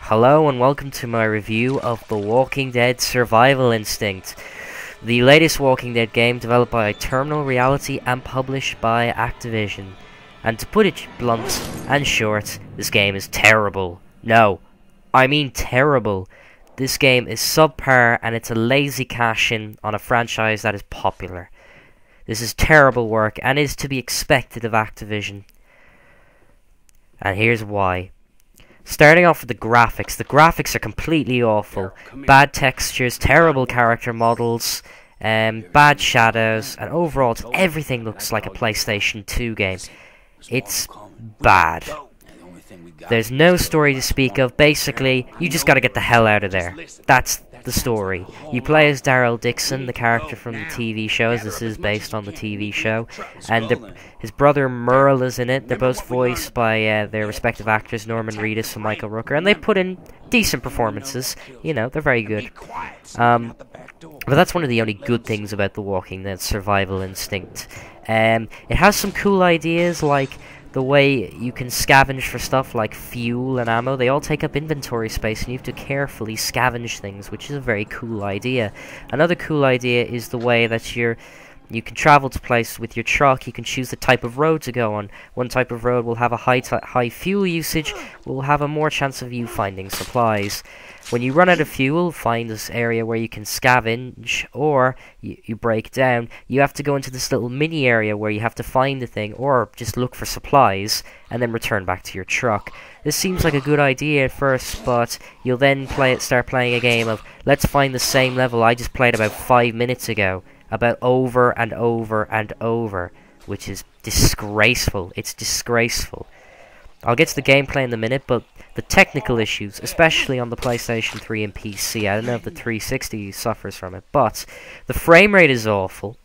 Hello and welcome to my review of The Walking Dead Survival Instinct, the latest Walking Dead game developed by Terminal Reality and published by Activision. And to put it blunt and short, this game is terrible. No, I mean terrible. This game is subpar and it's a lazy cash-in on a franchise that is popular. This is terrible work and is to be expected of Activision. And here's why. Starting off with the graphics are completely awful. Bad textures, terrible character models, bad shadows, and overall everything looks like a PlayStation 2 game. It's bad. There's no story to speak of. Basically, you just gotta get the hell out of there. That's the story. You play as Daryl Dixon, the character from the TV show, as this is based on the TV show, and his brother Merle is in it. They're both voiced by their respective actors, Norman Reedus and Michael Rooker, and they put in decent performances. You know, they're very good. But that's one of the only good things about The Walking Dead Survival Instinct. It has some cool ideas, like the way you can scavenge for stuff like fuel and ammo. They all take up inventory space and you have to carefully scavenge things, which is a very cool idea. Another cool idea is the way that you can travel to places with your truck. You can choose the type of road to go on. One type of road will have a high fuel usage, will have a more chance of you finding supplies. When you run out of fuel, find this area where you can scavenge, or you break down. You have to go into this little mini area where you have to find the thing, or just look for supplies, and then return back to your truck. This seems like a good idea at first, but you'll then start playing a game of, let's find the same level I just played about 5 minutes ago, about over and over and over, which is disgraceful. It's disgraceful. I'll get to the gameplay in a minute, but the technical issues, especially on the PlayStation 3 and PC, I don't know if the 360 suffers from it, but the frame rate is awful.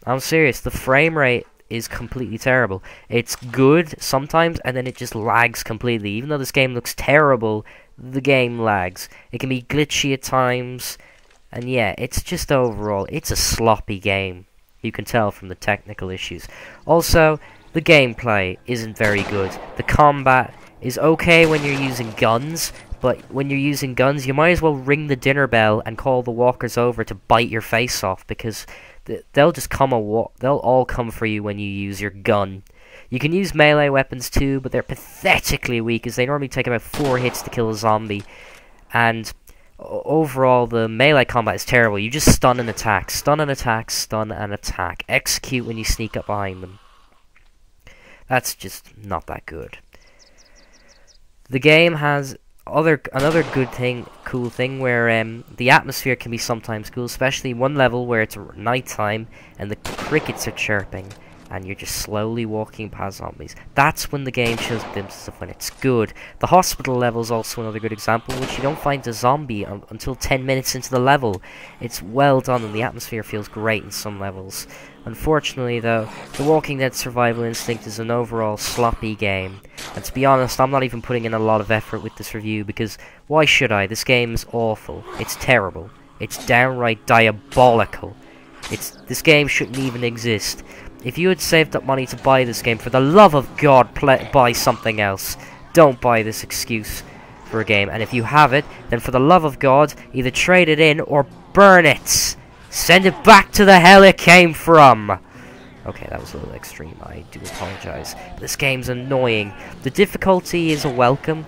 I'm serious, the frame rate is completely terrible. It's good sometimes, and then it just lags completely. Even though this game looks terrible, the game lags. It can be glitchy at times, and yeah, it's just overall, it's a sloppy game. You can tell from the technical issues. Also, the gameplay isn't very good. The combat is okay when you're using guns, but when you're using guns, you might as well ring the dinner bell and call the walkers over to bite your face off, because they'll just they'll all come for you when you use your gun. You can use melee weapons too, but they're pathetically weak, as they normally take about 4 hits to kill a zombie. And overall, the melee combat is terrible. You just stun and attack, stun and attack, stun and attack. Execute when you sneak up behind them. That's just not that good. The game has another cool thing where the atmosphere can be sometimes cool, especially one level where it's nighttime and the crickets are chirping and you're just slowly walking past zombies. That's when the game shows glimpses of when it's good. The hospital level is also another good example, which you don't find a zombie until 10 minutes into the level. It's well done and the atmosphere feels great in some levels. Unfortunately though, The Walking Dead Survival Instinct is an overall sloppy game. And to be honest, I'm not even putting in a lot of effort with this review, because why should I? This game is awful. It's terrible. It's downright diabolical. This game shouldn't even exist. If you had saved up money to buy this game, for the love of God, buy something else. Don't buy this excuse for a game. And if you have it, then for the love of God, either trade it in or burn it. Send it back to the hell it came from. Okay, that was a little extreme. I do apologize. This game's annoying. The difficulty is welcome.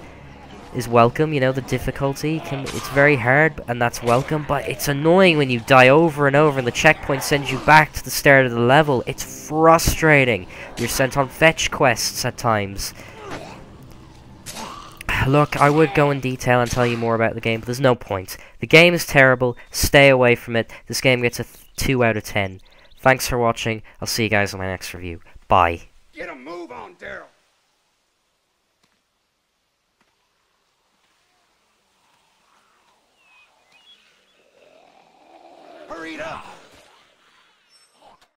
You know, the difficulty it's very hard, and that's welcome, but it's annoying when you die over and over and the checkpoint sends you back to the start of the level. It's frustrating. You're sent on fetch quests at times. Look, I would go in detail and tell you more about the game, but there's no point. The game is terrible. Stay away from it. This game gets a 2 out of 10. Thanks for watching. I'll see you guys in my next review. Bye. Get a move on, Daryl. Hurry it up!